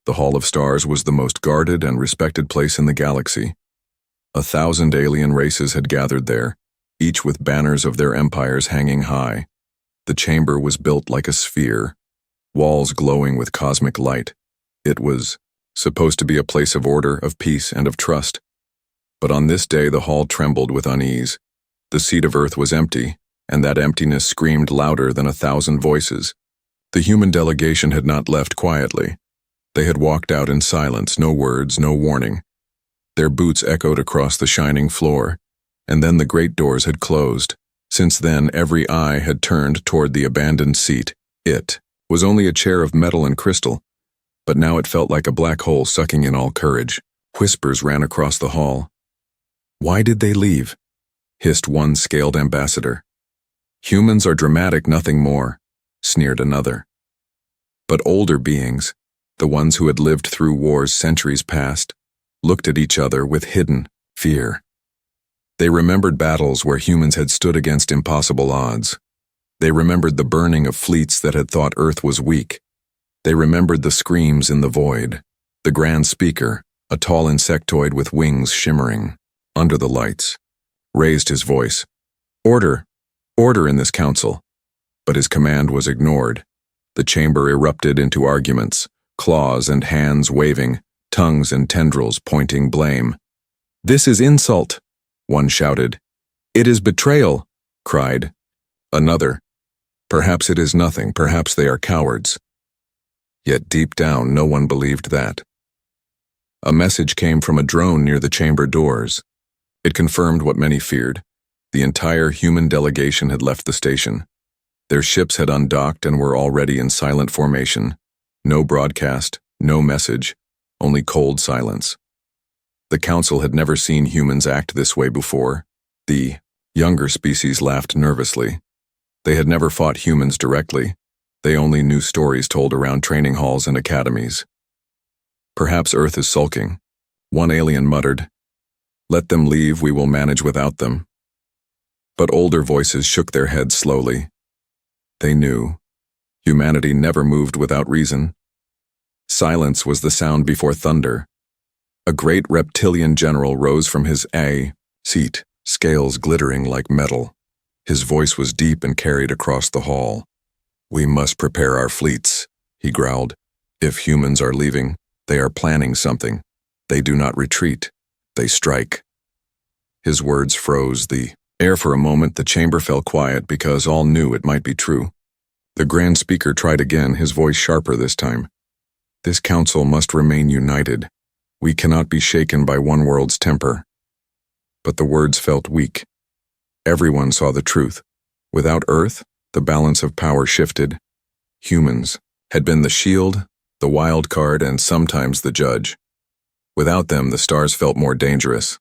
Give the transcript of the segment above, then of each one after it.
The Hall of Stars was the most guarded and respected place in the galaxy. 1,000 alien races had gathered there, each with banners of their empires hanging high. The chamber was built like a sphere, walls glowing with cosmic light. It was supposed to be a place of order, of peace, and of trust. But on this day the hall trembled with unease. The seat of Earth was empty, and that emptiness screamed louder than 1,000 voices. The human delegation had not left quietly. They had walked out in silence, no words, no warning. Their boots echoed across the shining floor, and then the great doors had closed. Since then, every eye had turned toward the abandoned seat. It was only a chair of metal and crystal, but now it felt like a black hole sucking in all courage. Whispers ran across the hall. "Why did they leave?" hissed one scaled ambassador. "Humans are dramatic, nothing more," sneered another. But older beings, the ones who had lived through wars centuries past, looked at each other with hidden fear. They remembered battles where humans had stood against impossible odds. They remembered the burning of fleets that had thought Earth was weak. They remembered the screams in the void. The Grand Speaker, a tall insectoid with wings shimmering under the lights, raised his voice. "Order! Order in this council!" But his command was ignored. The chamber erupted into arguments, claws and hands waving, tongues and tendrils pointing blame. "This is insult," one shouted. "It is betrayal," cried another. "Perhaps it is nothing, perhaps they are cowards." Yet deep down, no one believed that. A message came from a drone near the chamber doors. It confirmed what many feared. The entire human delegation had left the station. Their ships had undocked and were already in silent formation. No broadcast, no message, only cold silence. The council had never seen humans act this way before. The younger species laughed nervously. They had never fought humans directly. They only knew stories told around training halls and academies. "Perhaps Earth is sulking," one alien muttered. "Let them leave, we will manage without them." But older voices shook their heads slowly. They knew. Humanity never moved without reason. Silence was the sound before thunder. A great reptilian general rose from his seat, scales glittering like metal. His voice was deep and carried across the hall. "We must prepare our fleets," he growled. "If humans are leaving, they are planning something. They do not retreat. They strike." His words froze the air for a moment. The chamber fell quiet because all knew it might be true. The Grand Speaker tried again, his voice sharper this time. "This council must remain united. We cannot be shaken by one world's temper." But the words felt weak. Everyone saw the truth. Without Earth, the balance of power shifted. Humans had been the shield, the wild card, and sometimes the judge. Without them, the stars felt more dangerous.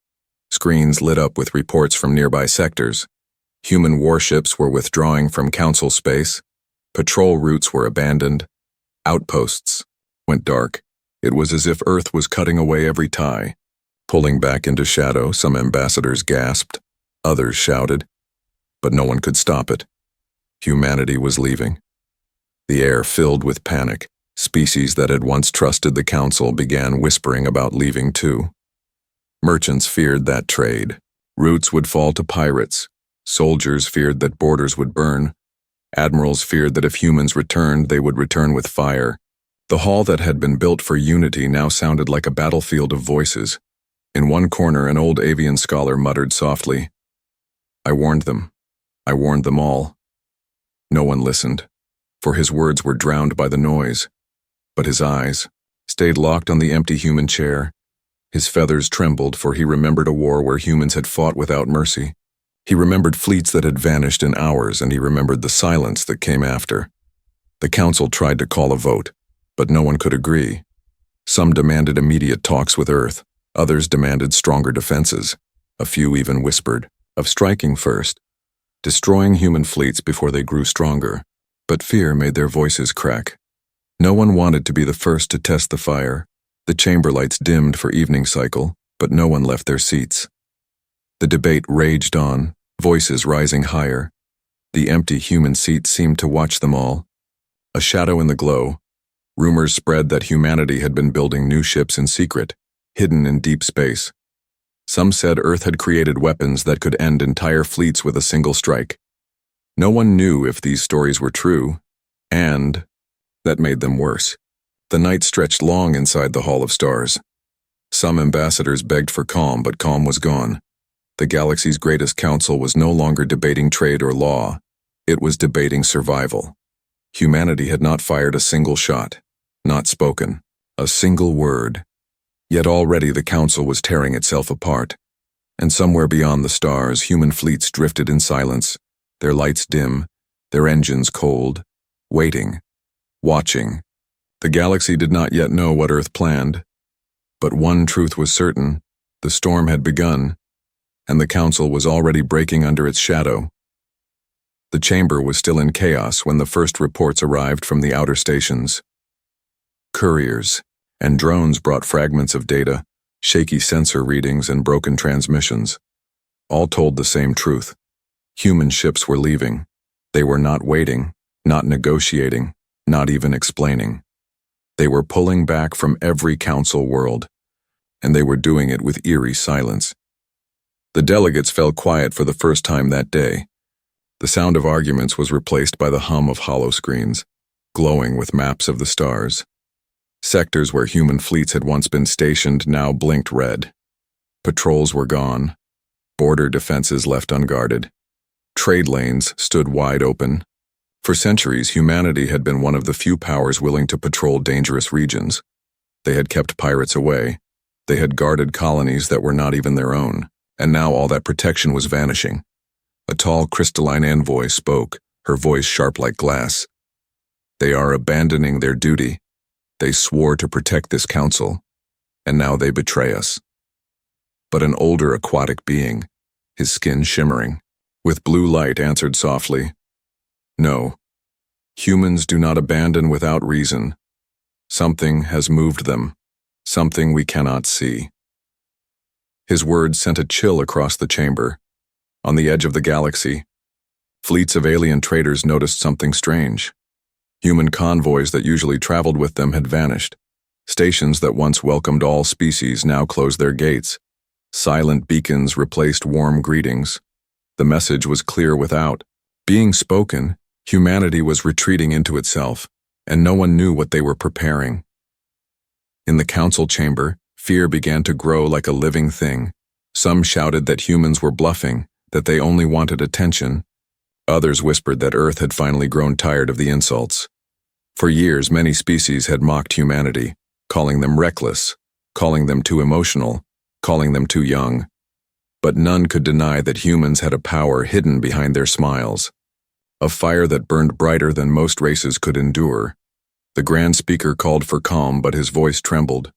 Screens lit up with reports from nearby sectors. Human warships were withdrawing from council space. Patrol routes were abandoned. Outposts went dark. It was as if Earth was cutting away every tie. Pulling back into shadow, some ambassadors gasped. Others shouted. But no one could stop it. Humanity was leaving. The air filled with panic. Species that had once trusted the council began whispering about leaving too. Merchants feared that trade. Routes would fall to pirates. Soldiers feared that borders would burn. Admirals feared that if humans returned, they would return with fire. The hall that had been built for unity now sounded like a battlefield of voices. In one corner, an old avian scholar muttered softly, "I warned them. I warned them all." No one listened, for his words were drowned by the noise. But his eyes stayed locked on the empty human chair. His feathers trembled, for he remembered a war where humans had fought without mercy. He remembered fleets that had vanished in hours, and he remembered the silence that came after. The council tried to call a vote, but no one could agree. Some demanded immediate talks with Earth. Others demanded stronger defenses. A few even whispered of striking first, destroying human fleets before they grew stronger. But fear made their voices crack. No one wanted to be the first to test the fire. The chamber lights dimmed for evening cycle, but no one left their seats. The debate raged on, voices rising higher. The empty human seat seemed to watch them all. A shadow in the glow, Rumors spread that humanity had been building new ships in secret, hidden in deep space. Some said Earth had created weapons that could end entire fleets with a single strike. No one knew if these stories were true, and that made them worse. The night stretched long inside the Hall of Stars. Some ambassadors begged for calm, but calm was gone. The galaxy's greatest council was no longer debating trade or law. It was debating survival. Humanity had not fired a single shot, not spoken a single word. Yet already the council was tearing itself apart. And somewhere beyond the stars, human fleets drifted in silence, their lights dim, their engines cold, waiting, watching. The galaxy did not yet know what Earth planned. But one truth was certain: the storm had begun, and the council was already breaking under its shadow. The chamber was still in chaos when the first reports arrived from the outer stations. Couriers and drones brought fragments of data, shaky sensor readings, and broken transmissions. All told the same truth. Human ships were leaving. They were not waiting, not negotiating, not even explaining. They were pulling back from every council world, and they were doing it with eerie silence. The delegates fell quiet for the first time that day. The sound of arguments was replaced by the hum of holoscreens, glowing with maps of the stars. Sectors where human fleets had once been stationed now blinked red. Patrols were gone. Border defenses left unguarded. Trade lanes stood wide open. For centuries, humanity had been one of the few powers willing to patrol dangerous regions. They had kept pirates away. They had guarded colonies that were not even their own. And now all that protection was vanishing. A tall, crystalline envoy spoke, her voice sharp like glass. They are abandoning their duty. They swore to protect this council, and now they betray us. But an older aquatic being, his skin shimmering, with blue light, answered softly, "No, humans do not abandon without reason. Something has moved them, something we cannot see." His words sent a chill across the chamber. On the edge of the galaxy, fleets of alien traders noticed something strange. Human convoys that usually traveled with them had vanished. Stations that once welcomed all species now closed their gates. Silent beacons replaced warm greetings. The message was clear without being spoken. Humanity was retreating into itself, and no one knew what they were preparing. In the council chamber, fear began to grow like a living thing. Some shouted that humans were bluffing, that they only wanted attention. Others whispered that Earth had finally grown tired of the insults. For years, many species had mocked humanity, calling them reckless, calling them too emotional, calling them too young. But none could deny that humans had a power hidden behind their smiles, a fire that burned brighter than most races could endure. The Grand Speaker called for calm, but his voice trembled.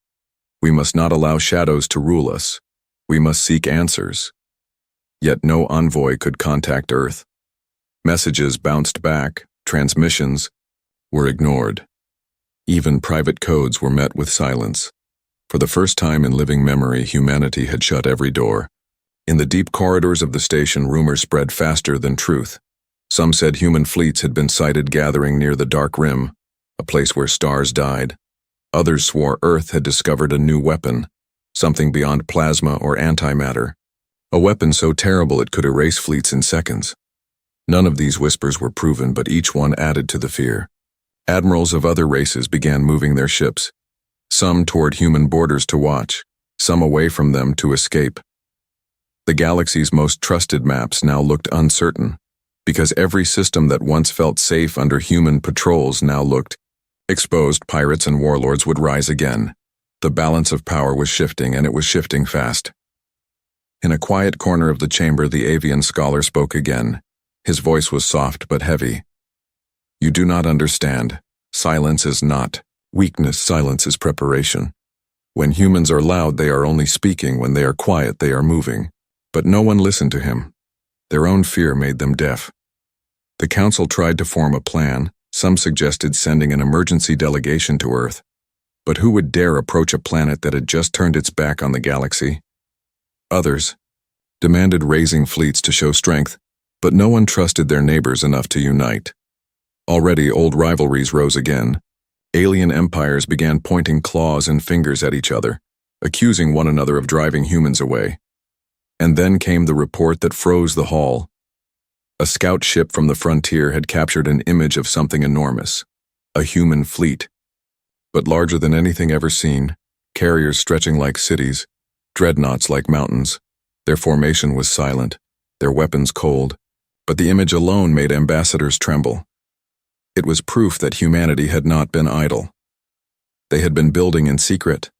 We must not allow shadows to rule us. We must seek answers. Yet no envoy could contact Earth. Messages bounced back, transmissions were ignored. Even private codes were met with silence. For the first time in living memory, humanity had shut every door. In the deep corridors of the station, rumors spread faster than truth. Some said human fleets had been sighted gathering near the Dark Rim, a place where stars died. Others swore Earth had discovered a new weapon, something beyond plasma or antimatter, a weapon so terrible it could erase fleets in seconds. None of these whispers were proven, but each one added to the fear. Admirals of other races began moving their ships, some toward human borders to watch, some away from them to escape. The galaxy's most trusted maps now looked uncertain, because every system that once felt safe under human patrols now looked exposed. Pirates and warlords would rise again. The balance of power was shifting, and it was shifting fast. In a quiet corner of the chamber, the avian scholar spoke again. His voice was soft but heavy. You do not understand. Silence is not weakness. Silence is preparation. When humans are loud, they are only speaking. When they are quiet, they are moving. But no one listened to him. Their own fear made them deaf. The council tried to form a plan. Some suggested sending an emergency delegation to Earth. But who would dare approach a planet that had just turned its back on the galaxy? Others demanded raising fleets to show strength, but no one trusted their neighbors enough to unite. Already old rivalries rose again. Alien empires began pointing claws and fingers at each other, accusing one another of driving humans away. And then came the report that froze the hall. A scout ship from the frontier had captured an image of something enormous, a human fleet, but larger than anything ever seen, carriers stretching like cities, dreadnoughts like mountains. Their formation was silent, their weapons cold, but the image alone made ambassadors tremble. It was proof that humanity had not been idle. They had been building in secret,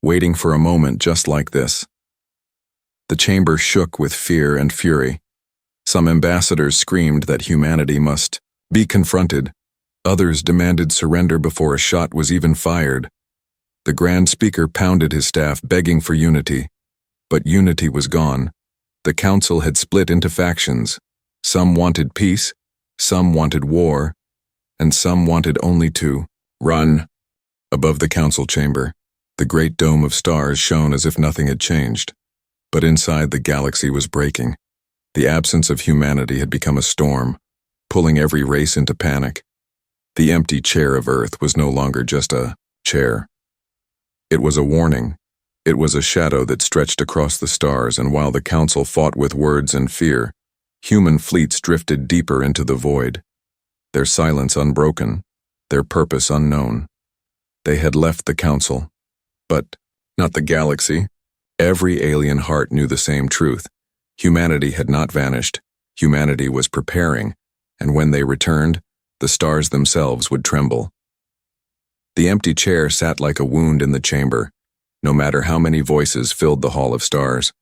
waiting for a moment just like this. The chamber shook with fear and fury. Some ambassadors screamed that humanity must be confronted. Others demanded surrender before a shot was even fired. The Grand Speaker pounded his staff, begging for unity. But unity was gone. The council had split into factions. Some wanted peace, some wanted war, and some wanted only to run. Above the council chamber, the great dome of stars shone as if nothing had changed. But inside, the galaxy was breaking. The absence of humanity had become a storm, pulling every race into panic. The empty chair of Earth was no longer just a chair. It was a warning. It was a shadow that stretched across the stars, and while the council fought with words and fear, human fleets drifted deeper into the void, their silence unbroken, their purpose unknown. They had left the council, but not the galaxy. Every alien heart knew the same truth. Humanity had not vanished. Humanity was preparing, and when they returned, the stars themselves would tremble. The empty chair sat like a wound in the chamber. No matter how many voices filled the hall of stars,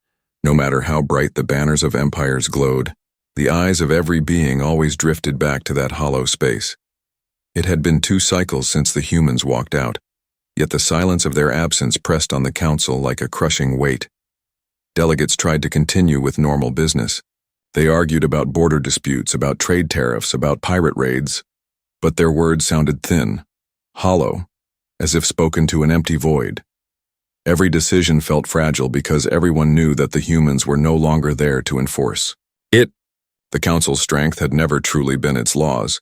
no matter how bright the banners of empires glowed, the eyes of every being always drifted back to that hollow space. It had been 2 cycles since the humans walked out, yet the silence of their absence pressed on the council like a crushing weight. Delegates tried to continue with normal business. They argued about border disputes, about trade tariffs, about pirate raids, but their words sounded thin, hollow, as if spoken to an empty void. Every decision felt fragile because everyone knew that the humans were no longer there to enforce it. The council's strength had never truly been its laws.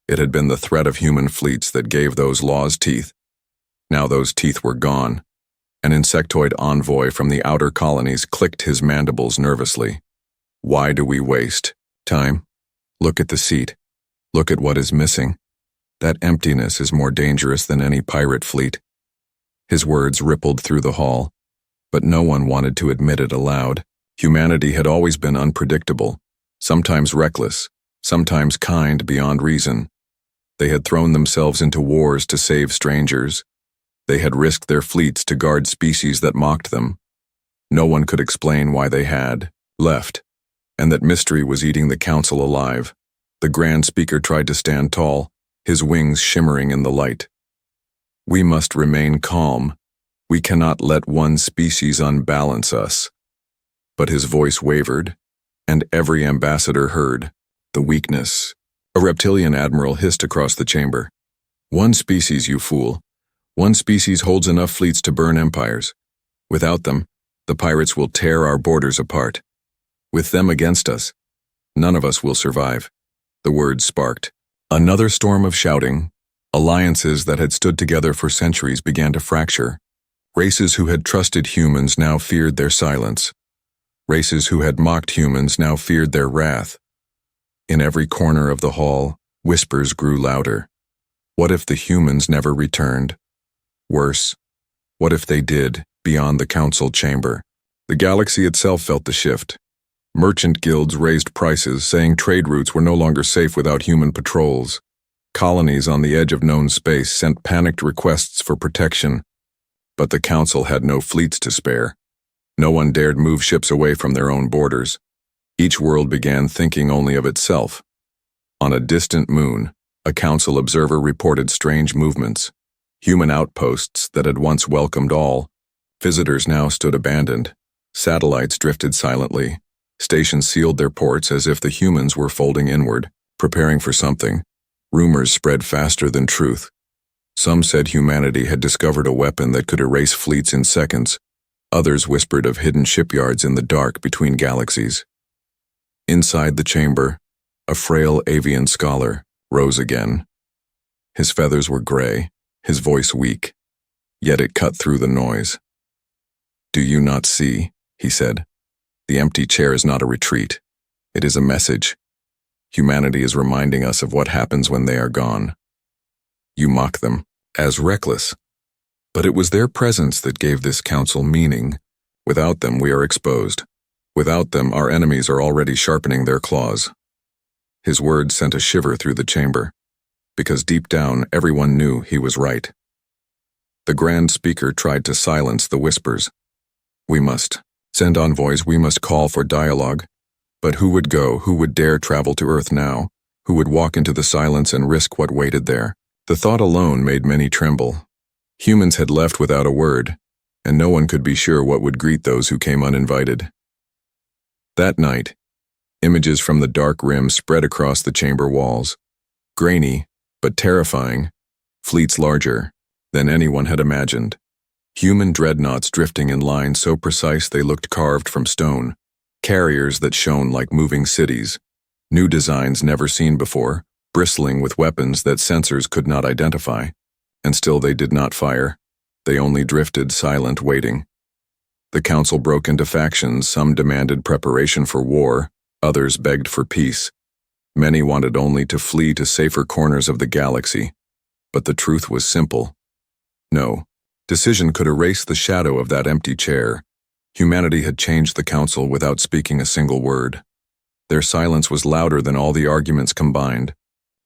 It had been the threat of human fleets that gave those laws teeth. Now those teeth were gone. An insectoid envoy from the outer colonies clicked his mandibles nervously. Why do we waste time? Look at the seat. Look at what is missing. That emptiness is more dangerous than any pirate fleet. His words rippled through the hall, but no one wanted to admit it aloud. Humanity had always been unpredictable, sometimes reckless, sometimes kind beyond reason. They had thrown themselves into wars to save strangers. They had risked their fleets to guard species that mocked them. No one could explain why they had left, and that mystery was eating the council alive. The Grand Speaker tried to stand tall, his wings shimmering in the light. We must remain calm. We cannot let one species unbalance us. But his voice wavered, and every ambassador heard the weakness. A reptilian admiral hissed across the chamber. One species, you fool. One species holds enough fleets to burn empires. Without them, the pirates will tear our borders apart. With them against us, none of us will survive. The words sparked another storm of shouting. Alliances that had stood together for centuries began to fracture. Races who had trusted humans now feared their silence. Races who had mocked humans now feared their wrath. In every corner of the hall, whispers grew louder. What if the humans never returned? Worse, what if they did, beyond the council chamber? The galaxy itself felt the shift. Merchant guilds raised prices, saying trade routes were no longer safe without human patrols. Colonies on the edge of known space sent panicked requests for protection. But the council had no fleets to spare. No one dared move ships away from their own borders. Each world began thinking only of itself. On a distant moon, a council observer reported strange movements. Human outposts that had once welcomed all. Visitors now stood abandoned. Satellites drifted silently. Stations sealed their ports as if the humans were folding inward, preparing for something. Rumors spread faster than truth. Some said humanity had discovered a weapon that could erase fleets in seconds. Others whispered of hidden shipyards in the dark between galaxies. Inside the chamber, a frail avian scholar rose again. His feathers were gray, his voice weak, yet it cut through the noise. "Do you not see?" he said. "The empty chair is not a retreat. It is a message. Humanity is reminding us of what happens when they are gone. You mock them as reckless, but it was their presence that gave this council meaning. Without them, we are exposed. Without them, our enemies are already sharpening their claws." His words sent a shiver through the chamber, because deep down, everyone knew he was right. The Grand Speaker tried to silence the whispers. "We must send envoys, we must call for dialogue. But who would go, who would dare travel to Earth now? Who would walk into the silence and risk what waited there?" The thought alone made many tremble. Humans had left without a word, and no one could be sure what would greet those who came uninvited. That night, images from the dark rim spread across the chamber walls. Grainy, but terrifying, fleets larger than anyone had imagined. Human dreadnoughts drifting in lines so precise they looked carved from stone. Carriers that shone like moving cities. New designs never seen before, bristling with weapons that sensors could not identify. And still they did not fire. They only drifted, silent, waiting. The council broke into factions. Some demanded preparation for war, others begged for peace. Many wanted only to flee to safer corners of the galaxy. But the truth was simple. No decision could erase the shadow of that empty chair. Humanity had changed the council without speaking a single word. Their silence was louder than all the arguments combined.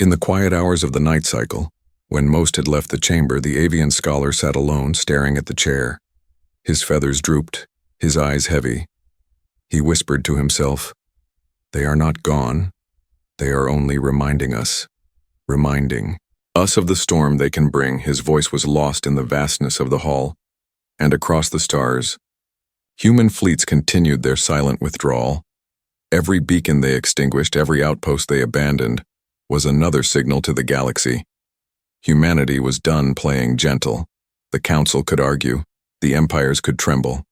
In the quiet hours of the night cycle, when most had left the chamber, the avian scholar sat alone, staring at the chair. His feathers drooped, his eyes heavy. He whispered to himself, "They are not gone. They are only reminding us. Reminding us of the storm they can bring." His voice was lost in the vastness of the hall. And across the stars, human fleets continued their silent withdrawal. Every beacon they extinguished, every outpost they abandoned, was another signal to the galaxy. Humanity was done playing gentle. The council could argue, the empires could tremble.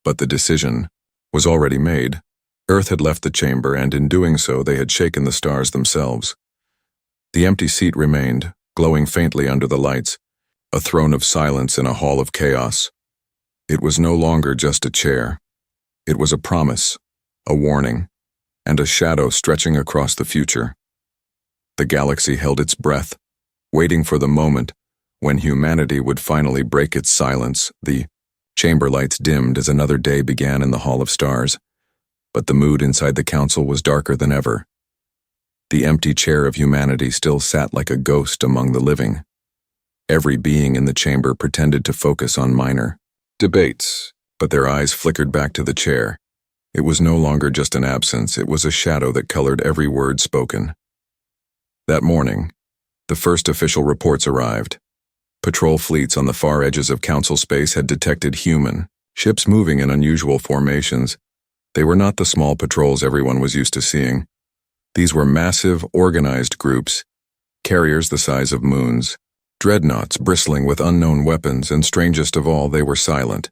But the decision was already made. Earth had left the chamber, and in doing so they had shaken the stars themselves. The empty seat remained, glowing faintly under the lights, a throne of silence in a hall of chaos. It was no longer just a chair. It was a promise, a warning, and a shadow stretching across the future. The galaxy held its breath, waiting for the moment when humanity would finally break its silence. The chamber lights dimmed as another day began in the Hall of Stars, but the mood inside the council was darker than ever. The empty chair of humanity still sat like a ghost among the living. Every being in the chamber pretended to focus on minor debates, but their eyes flickered back to the chair. It was no longer just an absence, it was a shadow that colored every word spoken. That morning, the first official reports arrived. Patrol fleets on the far edges of council space had detected human ships moving in unusual formations. They were not the small patrols everyone was used to seeing. These were massive, organized groups, carriers the size of moons, dreadnoughts bristling with unknown weapons, and strangest of all, they were silent.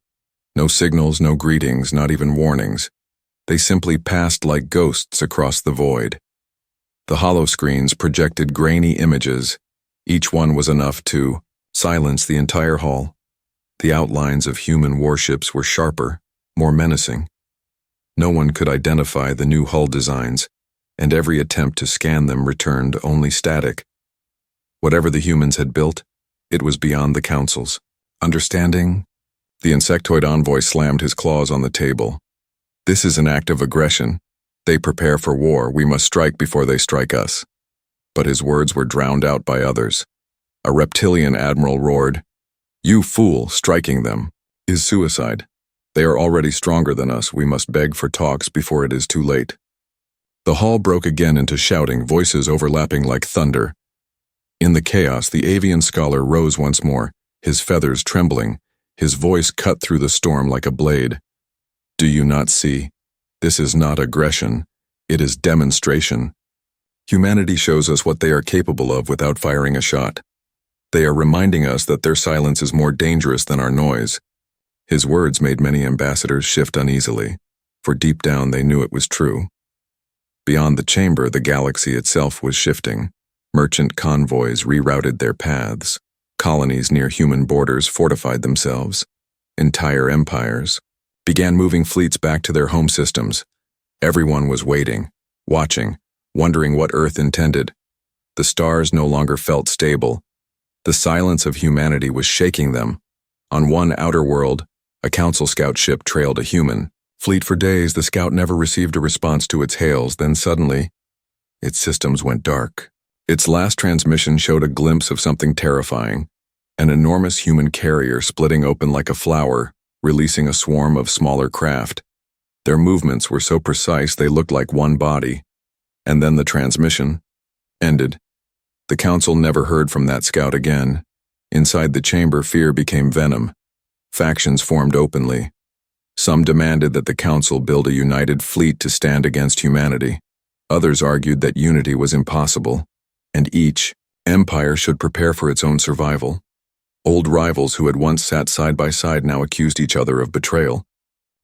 No signals, no greetings, not even warnings. They simply passed like ghosts across the void. The hollow screens projected grainy images. Each one was enough to silence the entire hall. The outlines of human warships were sharper, more menacing. No one could identify the new hull designs, and every attempt to scan them returned only static. Whatever the humans had built, it was beyond the council's understanding. The insectoid envoy slammed his claws on the table. "This is an act of aggression. They prepare for war. We must strike before they strike us." But his words were drowned out by others. A reptilian admiral roared, "You fool, striking them is suicide. They are already stronger than us. We must beg for talks before it is too late." The hall broke again into shouting, voices overlapping like thunder. In the chaos, the avian scholar rose once more, his feathers trembling, his voice cut through the storm like a blade. "Do you not see? This is not aggression. It is demonstration. Humanity shows us what they are capable of without firing a shot. They are reminding us that their silence is more dangerous than our noise." His words made many ambassadors shift uneasily, for deep down they knew it was true. Beyond the chamber, the galaxy itself was shifting. Merchant convoys rerouted their paths. Colonies near human borders fortified themselves. Entire empires began moving fleets back to their home systems. Everyone was waiting, watching, wondering what Earth intended. The stars no longer felt stable. The silence of humanity was shaking them. On one outer world, a council scout ship trailed a human fleet for days. The scout never received a response to its hails. Then suddenly, its systems went dark. Its last transmission showed a glimpse of something terrifying. An enormous human carrier splitting open like a flower, releasing a swarm of smaller craft. Their movements were so precise they looked like one body. And then the transmission ended. The council never heard from that scout again. Inside the chamber, fear became venom. Factions formed openly. Some demanded that the council build a united fleet to stand against humanity. Others argued that unity was impossible, and each empire should prepare for its own survival. Old rivals who had once sat side by side now accused each other of betrayal.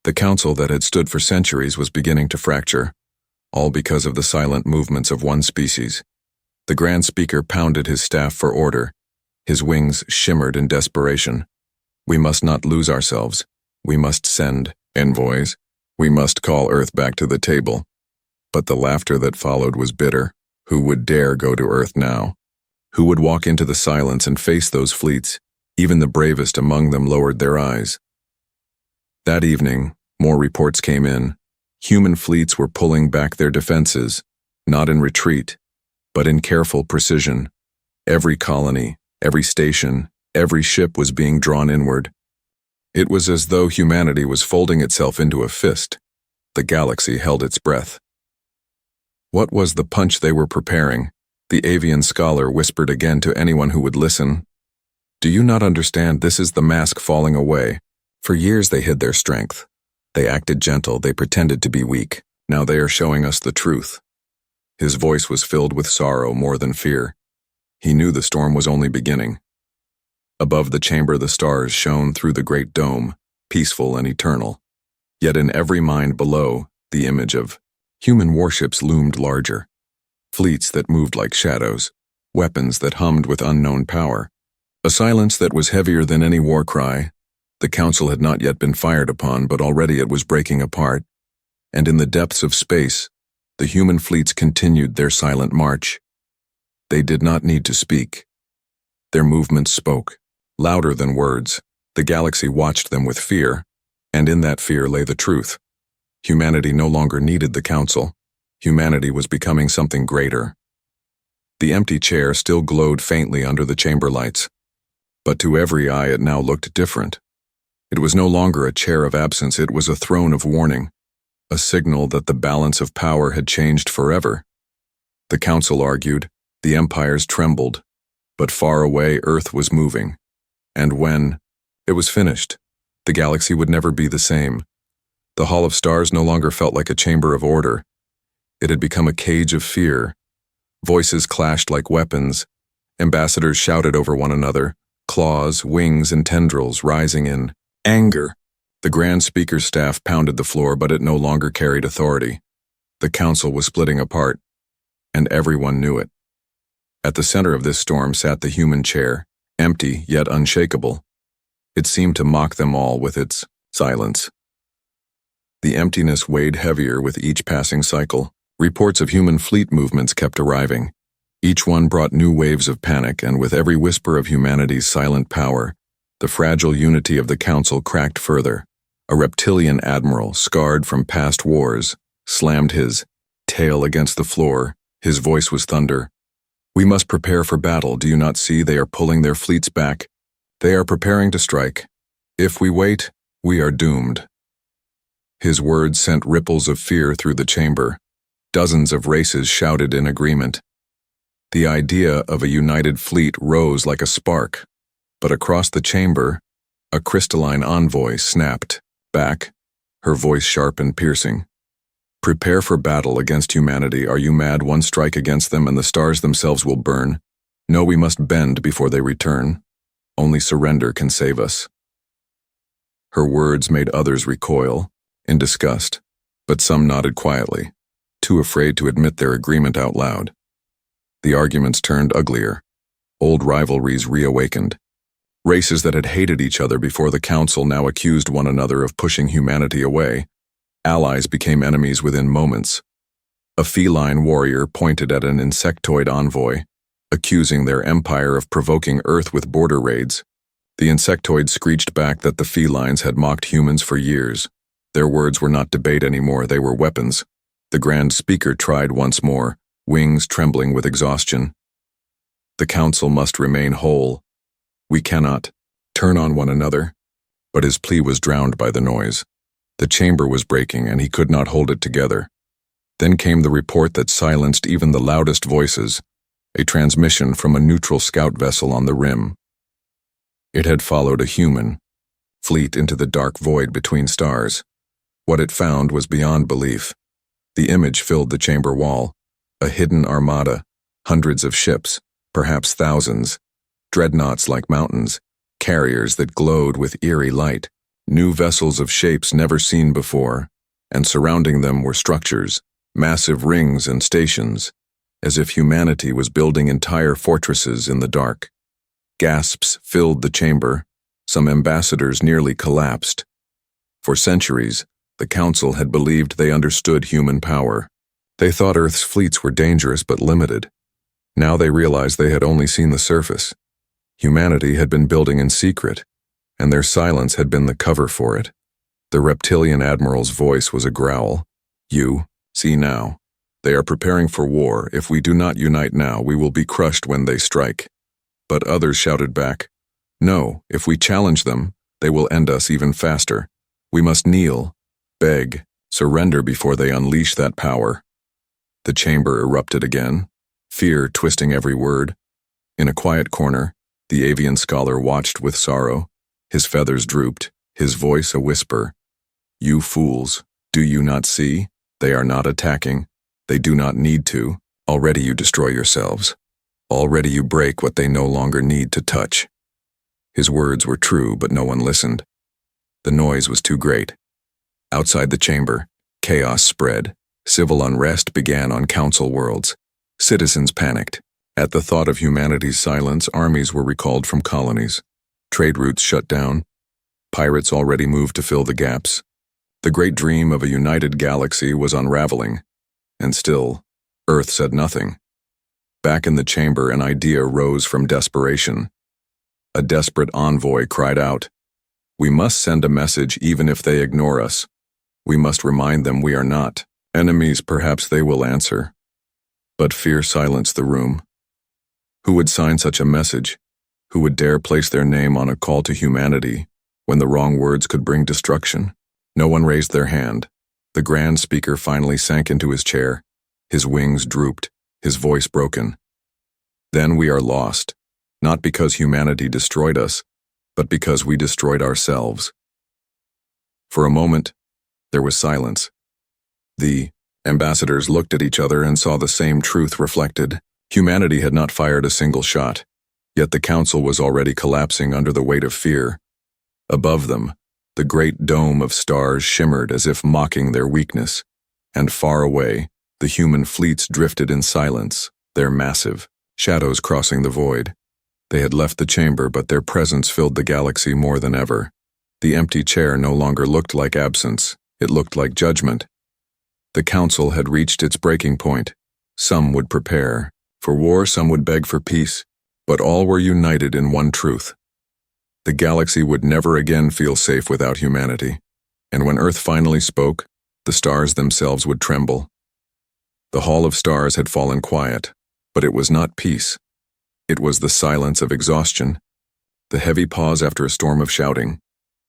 The council that had stood for centuries was beginning to fracture, all because of the silent movements of one species. The Grand Speaker pounded his staff for order. His wings shimmered in desperation. We must not lose ourselves. We must send envoys. We must call Earth back to the table. But the laughter that followed was bitter. Who would dare go to Earth now? Who would walk into the silence and face those fleets? Even the bravest among them lowered their eyes. That evening, more reports came in. Human fleets were pulling back their defenses, not in retreat, but in careful precision. Every colony, every station, every ship was being drawn inward. It was as though humanity was folding itself into a fist. The galaxy held its breath. What was the punch they were preparing? The avian scholar whispered again to anyone who would listen. Do you not understand? This is the mask falling away. For years they hid their strength. They acted gentle, they pretended to be weak. Now they are showing us the truth. His voice was filled with sorrow more than fear. He knew the storm was only beginning. Above the chamber the stars shone through the great dome, peaceful and eternal. Yet in every mind below, the image of human warships loomed larger. Fleets that moved like shadows, weapons that hummed with unknown power. A silence that was heavier than any war cry. The council had not yet been fired upon, but already it was breaking apart. And in the depths of space, the human fleets continued their silent march. They did not need to speak. Their movements spoke, louder than words. The galaxy watched them with fear, and in that fear lay the truth. Humanity no longer needed the council. Humanity was becoming something greater. The empty chair still glowed faintly under the chamber lights. But to every eye it now looked different. It was no longer a chair of absence, it was a throne of warning, a signal that the balance of power had changed forever. The council argued, the empires trembled, but far away Earth was moving. And when it was finished, the galaxy would never be the same. The Hall of Stars no longer felt like a chamber of order. It had become a cage of fear. Voices clashed like weapons. Ambassadors shouted over one another, claws, wings, and tendrils rising in anger. The Grand Speaker's staff pounded the floor, but it no longer carried authority. The council was splitting apart, and everyone knew it. At the center of this storm sat the human chair, empty yet unshakable. It seemed to mock them all with its silence. The emptiness weighed heavier with each passing cycle. Reports of human fleet movements kept arriving. Each one brought new waves of panic, and with every whisper of humanity's silent power, the fragile unity of the council cracked further. A reptilian admiral, scarred from past wars, slammed his tail against the floor. His voice was thunder. We must prepare for battle. Do you not see they are pulling their fleets back? They are preparing to strike. If we wait, we are doomed. His words sent ripples of fear through the chamber. Dozens of races shouted in agreement. The idea of a united fleet rose like a spark, but across the chamber, a crystalline envoy snapped back, her voice sharp and piercing. Prepare for battle against humanity. Are you mad? One strike against them and the stars themselves will burn. No, we must bend before they return. Only surrender can save us. Her words made others recoil, in disgust, but some nodded quietly, too afraid to admit their agreement out loud. The arguments turned uglier. Old rivalries reawakened. Races that had hated each other before the council now accused one another of pushing humanity away. Allies became enemies within moments. A feline warrior pointed at an insectoid envoy, accusing their empire of provoking Earth with border raids. The insectoid screeched back that the felines had mocked humans for years. Their words were not debate anymore, they were weapons. The Grand Speaker tried once more, wings trembling with exhaustion. The council must remain whole. We cannot turn on one another. But his plea was drowned by the noise. The chamber was breaking and he could not hold it together. Then came the report that silenced even the loudest voices, a transmission from a neutral scout vessel on the rim. It had followed a human fleet into the dark void between stars. What it found was beyond belief. The image filled the chamber wall, a hidden armada, hundreds of ships, perhaps thousands, dreadnoughts like mountains, carriers that glowed with eerie light, new vessels of shapes never seen before, and surrounding them were structures, massive rings and stations, as if humanity was building entire fortresses in the dark. Gasps filled the chamber. Some ambassadors nearly collapsed. For centuries, the Council had believed they understood human power. They thought Earth's fleets were dangerous but limited. Now they realized they had only seen the surface. Humanity had been building in secret, and their silence had been the cover for it. The reptilian admiral's voice was a growl. You, see now. They are preparing for war. If we do not unite now, we will be crushed when they strike. But others shouted back, no, if we challenge them, they will end us even faster. We must kneel, beg, surrender before they unleash that power. The chamber erupted again, fear twisting every word. In a quiet corner, the avian scholar watched with sorrow. His feathers drooped, his voice a whisper. You fools, do you not see? They are not attacking. They do not need to. Already you destroy yourselves. Already you break what they no longer need to touch. His words were true, but no one listened. The noise was too great. Outside the chamber, chaos spread. Civil unrest began on council worlds. Citizens panicked. At the thought of humanity's silence, armies were recalled from colonies. Trade routes shut down. Pirates already moved to fill the gaps. The great dream of a united galaxy was unraveling. And still, Earth said nothing. Back in the chamber, an idea rose from desperation. A desperate envoy cried out, we must send a message even if they ignore us. We must remind them we are not enemies. Perhaps they will answer. But fear silenced the room. Who would sign such a message? Who would dare place their name on a call to humanity when the wrong words could bring destruction? No one raised their hand. The Grand Speaker finally sank into his chair. His wings drooped, his voice broken. Then we are lost, not because humanity destroyed us, but because we destroyed ourselves. For a moment, there was silence. The ambassadors looked at each other and saw the same truth reflected. Humanity had not fired a single shot, yet the council was already collapsing under the weight of fear. Above them, the great dome of stars shimmered as if mocking their weakness, and far away, the human fleets drifted in silence, their massive shadows crossing the void. They had left the chamber, but their presence filled the galaxy more than ever. The empty chair no longer looked like absence, it looked like judgment. The council had reached its breaking point. Some would prepare for war, some would beg for peace, but all were united in one truth. The galaxy would never again feel safe without humanity, and when Earth finally spoke, the stars themselves would tremble. The Hall of Stars had fallen quiet, but it was not peace. It was the silence of exhaustion, the heavy pause after a storm of shouting.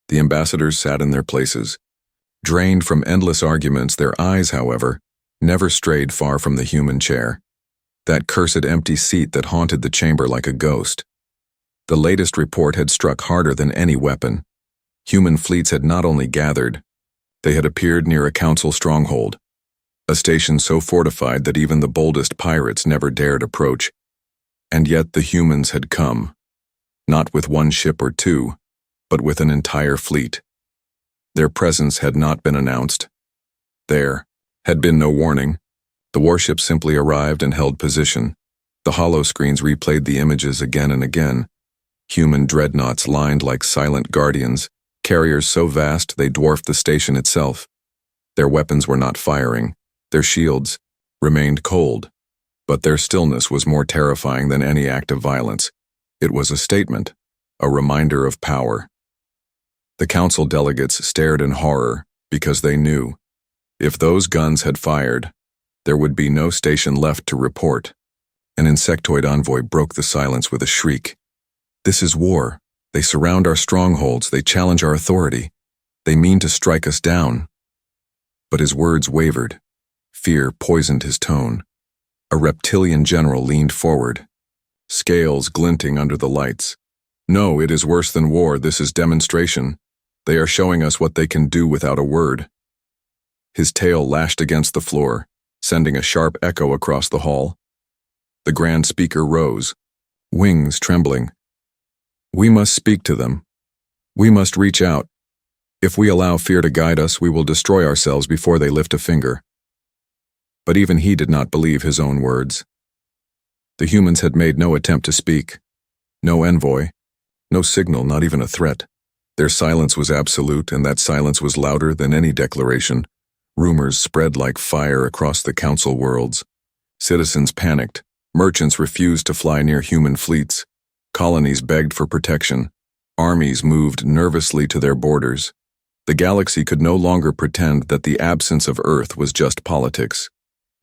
The ambassadors sat in their places. Drained from endless arguments, their eyes, however, never strayed far from the human chair, that cursed empty seat that haunted the chamber like a ghost. The latest report had struck harder than any weapon. Human fleets had not only gathered, they had appeared near a council stronghold, a station so fortified that even the boldest pirates never dared approach. And yet the humans had come, not with one ship or two, but with an entire fleet. Their presence had not been announced. There had been no warning. The warships simply arrived and held position. The holoscreens replayed the images again and again. Human dreadnoughts lined like silent guardians, carriers so vast they dwarfed the station itself. Their weapons were not firing. Their shields remained cold. But their stillness was more terrifying than any act of violence. It was a statement, a reminder of power. The council delegates stared in horror because they knew, if those guns had fired, there would be no station left to report. An insectoid envoy broke the silence with a shriek. "This is war. They surround our strongholds. They challenge our authority. They mean to strike us down." But his words wavered. Fear poisoned his tone. A reptilian general leaned forward, scales glinting under the lights. "No, it is worse than war. This is demonstration. They are showing us what they can do without a word." His tail lashed against the floor, sending a sharp echo across the hall. The grand speaker rose, wings trembling. "We must speak to them. We must reach out. If we allow fear to guide us, we will destroy ourselves before they lift a finger." But even he did not believe his own words. The humans had made no attempt to speak. No envoy, no signal, not even a threat. Their silence was absolute, and that silence was louder than any declaration. Rumors spread like fire across the council worlds. Citizens panicked. Merchants refused to fly near human fleets. Colonies begged for protection. Armies moved nervously to their borders. The galaxy could no longer pretend that the absence of Earth was just politics.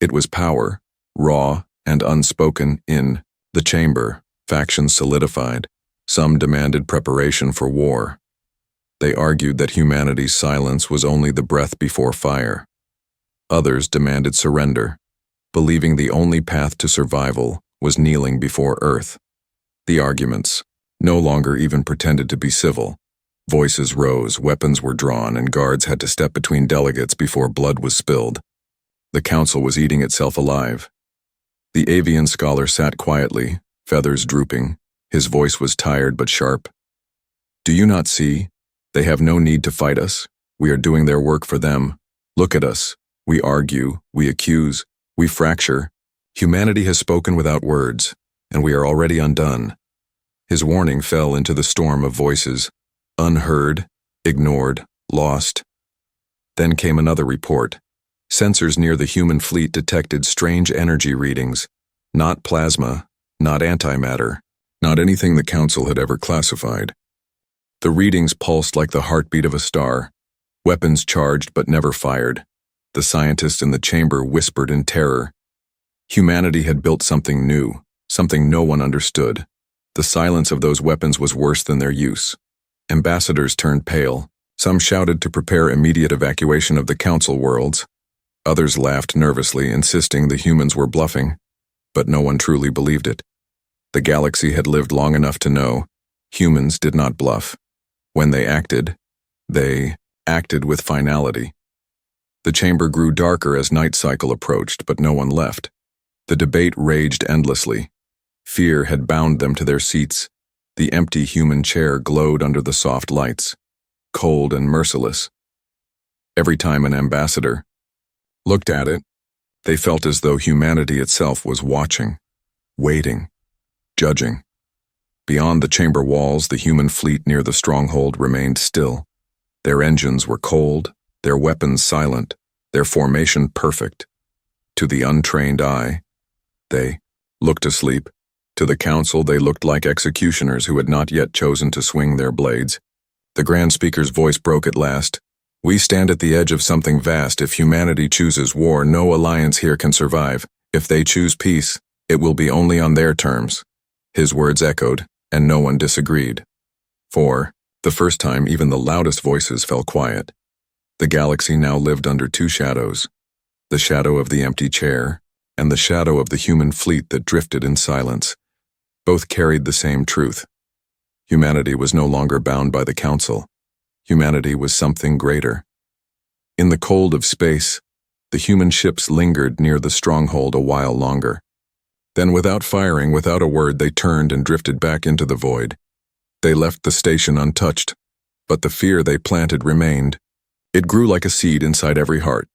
It was power, raw and unspoken. In the chamber, factions solidified. Some demanded preparation for war. They argued that humanity's silence was only the breath before fire. Others demanded surrender, believing the only path to survival was kneeling before Earth. The arguments no longer even pretended to be civil. Voices rose, weapons were drawn, and guards had to step between delegates before blood was spilled. The council was eating itself alive. The avian scholar sat quietly, feathers drooping. His voice was tired but sharp. "Do you not see? They have no need to fight us. We are doing their work for them. Look at us. We argue, we accuse, we fracture. Humanity has spoken without words, and we are already undone." His warning fell into the storm of voices, unheard, ignored, lost. Then came another report. Sensors near the human fleet detected strange energy readings. Not plasma, not antimatter, not anything the council had ever classified. The readings pulsed like the heartbeat of a star. Weapons charged but never fired. The scientists in the chamber whispered in terror. Humanity had built something new, something no one understood. The silence of those weapons was worse than their use. Ambassadors turned pale. Some shouted to prepare immediate evacuation of the council worlds. Others laughed nervously, insisting the humans were bluffing. But no one truly believed it. The galaxy had lived long enough to know humans did not bluff. When they acted with finality. The chamber grew darker as night cycle approached, but no one left. The debate raged endlessly. Fear had bound them to their seats. The empty human chair glowed under the soft lights, cold and merciless. Every time an ambassador looked at it, they felt as though humanity itself was watching, waiting, judging. Beyond the chamber walls, the human fleet near the stronghold remained still. Their engines were cold, their weapons silent, their formation perfect. To the untrained eye, they looked asleep. To the council, they looked like executioners who had not yet chosen to swing their blades. The Grand Speaker's voice broke at last. "We stand at the edge of something vast. If humanity chooses war, no alliance here can survive. If they choose peace, it will be only on their terms." His words echoed, and no one disagreed. For the first time, even the loudest voices fell quiet. The galaxy now lived under two shadows, the shadow of the empty chair and the shadow of the human fleet that drifted in silence. Both carried the same truth. Humanity was no longer bound by the council. Humanity was something greater. In the cold of space, the human ships lingered near the stronghold a while longer. Then, without firing, without a word, they turned and drifted back into the void. They left the station untouched, but the fear they planted remained. It grew like a seed inside every heart,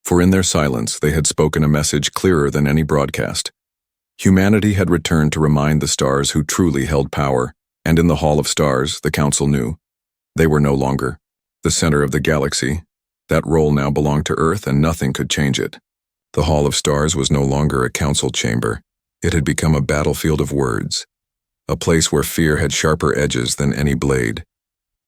for in their silence they had spoken a message clearer than any broadcast. Humanity had returned to remind the stars who truly held power, and in the Hall of Stars, the Council knew. They were no longer the center of the galaxy. That role now belonged to Earth, and nothing could change it. The Hall of Stars was no longer a council chamber. It had become a battlefield of words, a place where fear had sharper edges than any blade.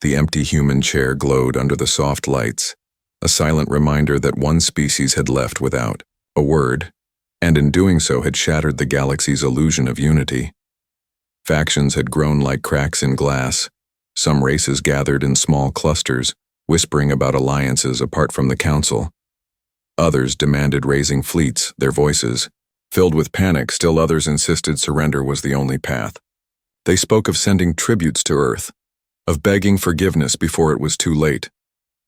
The empty human chair glowed under the soft lights, a silent reminder that one species had left without a word, and in doing so had shattered the galaxy's illusion of unity. Factions had grown like cracks in glass. Some races gathered in small clusters, whispering about alliances apart from the council. Others demanded raising fleets, their voices filled with panic. Still others insisted surrender was the only path. They spoke of sending tributes to Earth, of begging forgiveness before it was too late.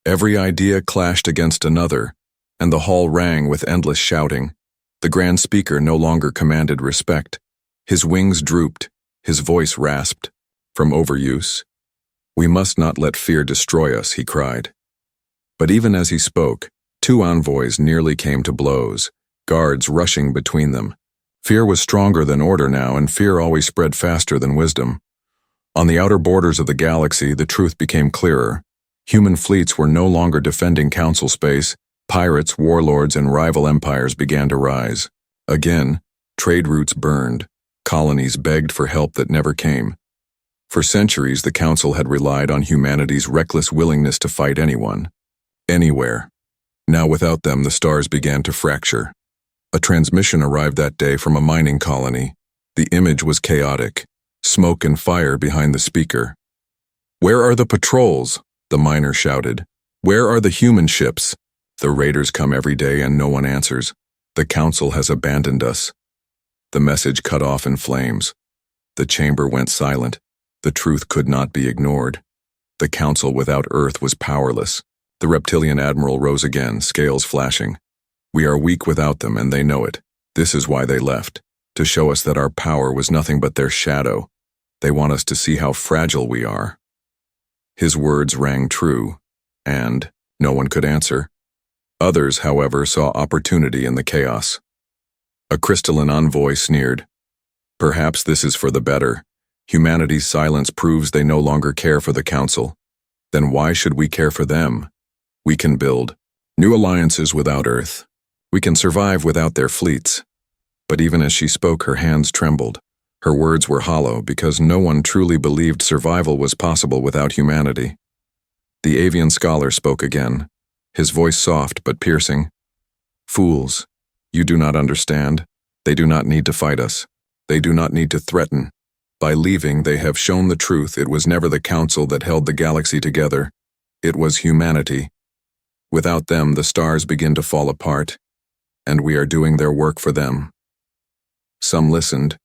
Every idea clashed against another, and the hall rang with endless shouting. The Grand Speaker no longer commanded respect. His wings drooped, his voice rasped from overuse. "We must not let fear destroy us," he cried. But even as he spoke, two envoys nearly came to blows, guards rushing between them. Fear was stronger than order now, and fear always spread faster than wisdom. On the outer borders of the galaxy, the truth became clearer. Human fleets were no longer defending council space. Pirates, warlords, and rival empires began to rise. Again, trade routes burned. Colonies begged for help that never came. For centuries, the council had relied on humanity's reckless willingness to fight anyone, anywhere. Now without them, the stars began to fracture. A transmission arrived that day from a mining colony. The image was chaotic, smoke and fire behind the speaker. "Where are the patrols?" the miner shouted. "Where are the human ships? The raiders come every day and no one answers. The council has abandoned us." The message cut off in flames. The chamber went silent. The truth could not be ignored. The council without Earth was powerless. The reptilian admiral rose again, scales flashing. "We are weak without them, and they know it. This is why they left, to show us that our power was nothing but their shadow. They want us to see how fragile we are." His words rang true, and no one could answer. Others, however, saw opportunity in the chaos. A crystalline envoy sneered. "Perhaps this is for the better. Humanity's silence proves they no longer care for the council. Then why should we care for them? We can build new alliances without Earth. We can survive without their fleets." But even as she spoke, her hands trembled. Her words were hollow because no one truly believed survival was possible without humanity. The avian scholar spoke again, his voice soft but piercing. "Fools, you do not understand. They do not need to fight us. They do not need to threaten. By leaving, they have shown the truth. It was never the council that held the galaxy together. It was humanity. Without them, the stars begin to fall apart, and we are doing their work for them." Some listened,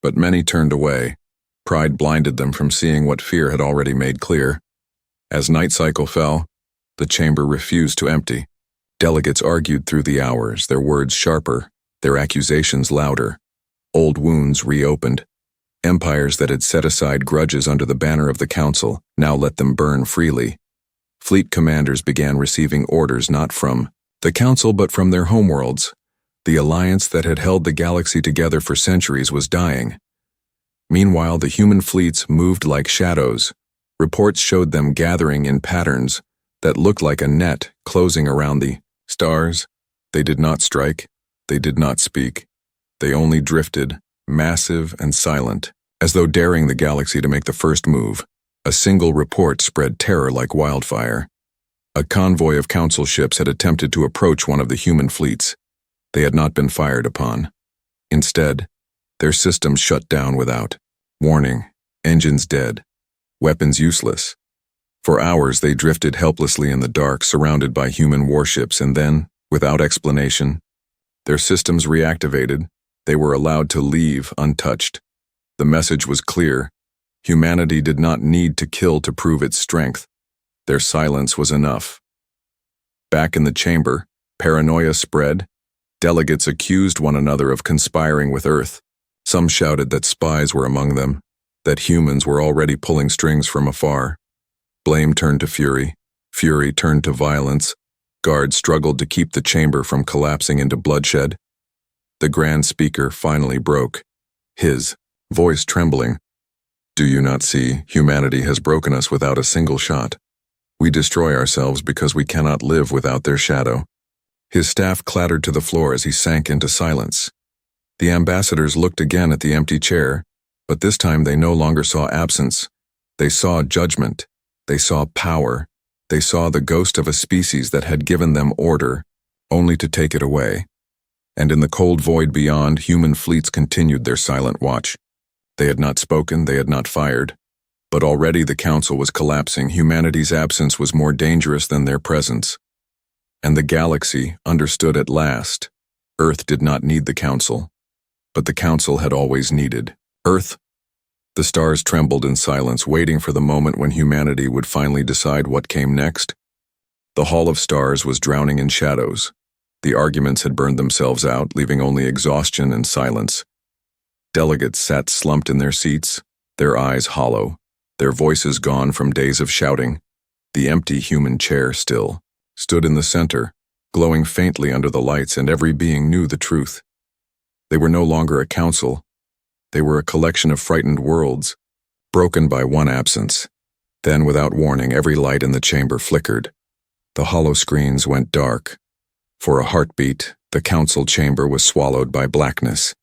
but many turned away. Pride blinded them from seeing what fear had already made clear. As night cycle fell, the chamber refused to empty. Delegates argued through the hours, their words sharper, their accusations louder. Old wounds reopened. Empires that had set aside grudges under the banner of the council now let them burn freely. Fleet commanders began receiving orders not from the council but from their homeworlds. The alliance that had held the galaxy together for centuries was dying. Meanwhile, the human fleets moved like shadows. Reports showed them gathering in patterns that looked like a net closing around the stars. They did not strike. They did not speak. They only drifted, massive and silent, as though daring the galaxy to make the first move. A single report spread terror like wildfire. A convoy of council ships had attempted to approach one of the human fleets. They had not been fired upon. Instead, their systems shut down without warning, engines dead, weapons useless. For hours they drifted helplessly in the dark, surrounded by human warships, and then, without explanation, their systems reactivated. They were allowed to leave untouched. The message was clear. Humanity did not need to kill to prove its strength. Their silence was enough. Back in the chamber, paranoia spread. Delegates accused one another of conspiring with Earth. Some shouted that spies were among them, that humans were already pulling strings from afar. Blame turned to fury. Fury turned to violence. Guards struggled to keep the chamber from collapsing into bloodshed. The grand speaker finally broke, his voice trembling. "Do you not see, humanity has broken us without a single shot. We destroy ourselves because we cannot live without their shadow." His staff clattered to the floor as he sank into silence. The ambassadors looked again at the empty chair, but this time they no longer saw absence. They saw judgment. They saw power. They saw the ghost of a species that had given them order, only to take it away. And in the cold void beyond, human fleets continued their silent watch. They had not spoken, they had not fired. But already the council was collapsing. Humanity's absence was more dangerous than their presence. And the galaxy understood at last. Earth did not need the council, but the council had always needed Earth. The stars trembled in silence, waiting for the moment when humanity would finally decide what came next. The Hall of Stars was drowning in shadows. The arguments had burned themselves out, leaving only exhaustion and silence. Delegates sat slumped in their seats, their eyes hollow, their voices gone from days of shouting. The empty human chair still stood in the center, glowing faintly under the lights, and every being knew the truth. They were no longer a council. They were a collection of frightened worlds, broken by one absence. Then, without warning, every light in the chamber flickered. The hollow screens went dark. For a heartbeat, the council chamber was swallowed by blackness.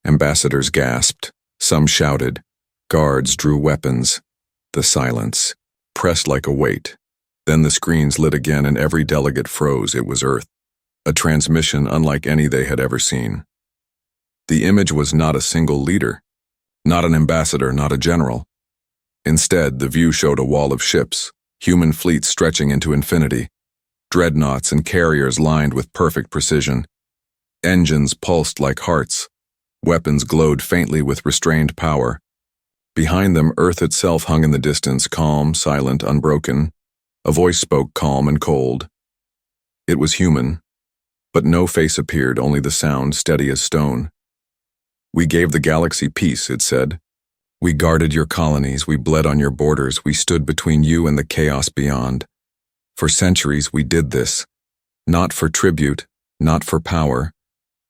Ambassadors gasped. Some shouted. Guards drew weapons. The silence pressed like a weight. Then the screens lit again and every delegate froze. It was Earth. A transmission unlike any they had ever seen. The image was not a single leader, not an ambassador, not a general. Instead, the view showed a wall of ships, human fleets stretching into infinity, dreadnoughts and carriers lined with perfect precision. Engines pulsed like hearts. Weapons glowed faintly with restrained power. Behind them, Earth itself hung in the distance, calm, silent, unbroken. A voice spoke, calm and cold. It was human, but no face appeared, only the sound, steady as stone. "We gave the galaxy peace," it said. "We guarded your colonies, we bled on your borders, we stood between you and the chaos beyond. For centuries we did this, not for tribute, not for power,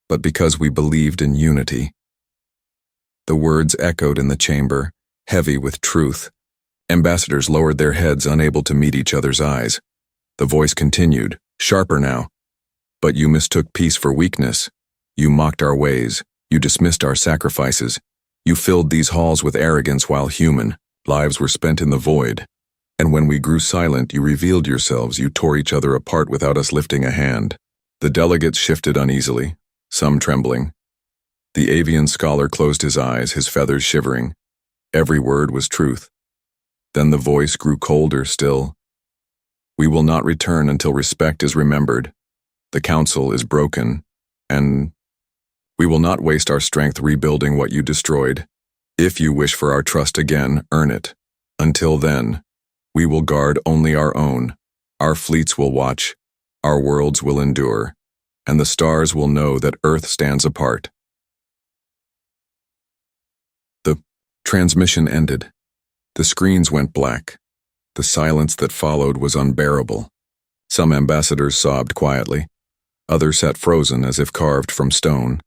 but because we believed in unity." The words echoed in the chamber, heavy with truth. Ambassadors lowered their heads, unable to meet each other's eyes. The voice continued, sharper now. "But you mistook peace for weakness. You mocked our ways. You dismissed our sacrifices. You filled these halls with arrogance while human lives were spent in the void. And when we grew silent, you revealed yourselves. You tore each other apart without us lifting a hand." The delegates shifted uneasily, some trembling. The avian scholar closed his eyes, his feathers shivering. Every word was truth. Then the voice grew colder still. "We will not return until respect is remembered. The council is broken, and we will not waste our strength rebuilding what you destroyed. If you wish for our trust again, earn it. Until then, we will guard only our own. Our fleets will watch, our worlds will endure, and the stars will know that Earth stands apart." The transmission ended. The screens went black. The silence that followed was unbearable. Some ambassadors sobbed quietly. Others sat frozen as if carved from stone.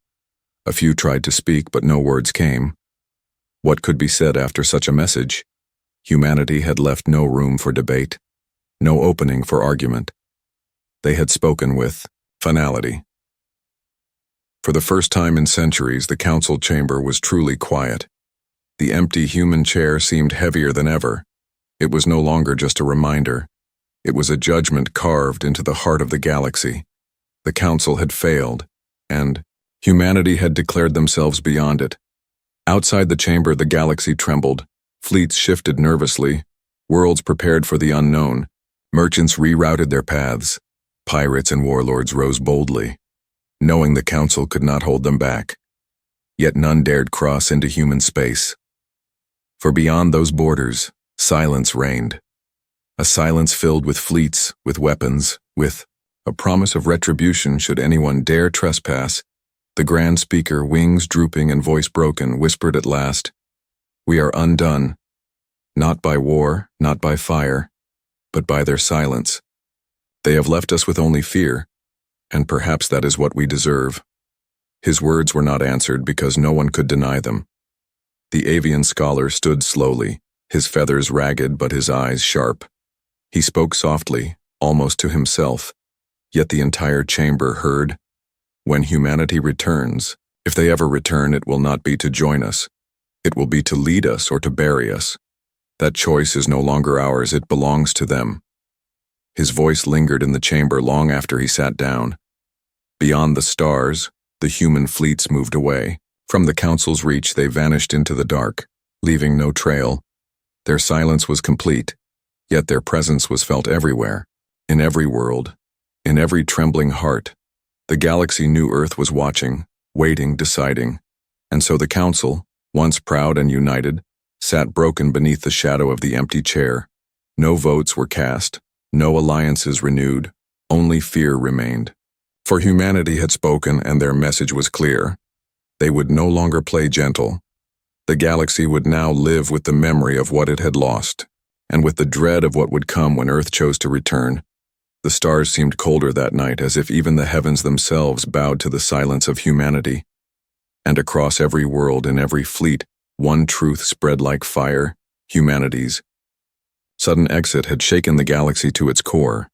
A few tried to speak, but no words came. What could be said after such a message? Humanity had left no room for debate, no opening for argument. They had spoken with finality. For the first time in centuries, the council chamber was truly quiet. The empty human chair seemed heavier than ever. It was no longer just a reminder. It was a judgment carved into the heart of the galaxy. The council had failed, and humanity had declared themselves beyond it. Outside the chamber, the galaxy trembled. Fleets shifted nervously. Worlds prepared for the unknown. Merchants rerouted their paths. Pirates and warlords rose boldly, knowing the council could not hold them back. Yet none dared cross into human space. For beyond those borders, silence reigned. A silence filled with fleets, with weapons, with a promise of retribution should anyone dare trespass. The grand speaker, wings drooping and voice broken, whispered at last, "We are undone, not by war, not by fire, but by their silence. They have left us with only fear, and perhaps that is what we deserve." His words were not answered because no one could deny them. The avian scholar stood slowly, his feathers ragged but his eyes sharp. He spoke softly, almost to himself, yet the entire chamber heard. When humanity returns, if they ever return, it will not be to join us. It will be to lead us or to bury us. That choice is no longer ours, it belongs to them. His voice lingered in the chamber long after he sat down. Beyond the stars, the human fleets moved away. From the council's reach, they vanished into the dark, leaving no trail. Their silence was complete, yet their presence was felt everywhere, in every world, in every trembling heart. The galaxy knew Earth was watching, waiting, deciding. And so the council, once proud and united, sat broken beneath the shadow of the empty chair. No votes were cast, no alliances renewed, only fear remained. For humanity had spoken and their message was clear. They would no longer play gentle. The galaxy would now live with the memory of what it had lost, and with the dread of what would come when Earth chose to return. The stars seemed colder that night, as if even the heavens themselves bowed to the silence of humanity. And across every world, in every fleet, one truth spread like fire: humanity's sudden exit had shaken the galaxy to its core,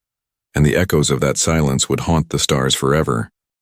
and the echoes of that silence would haunt the stars forever.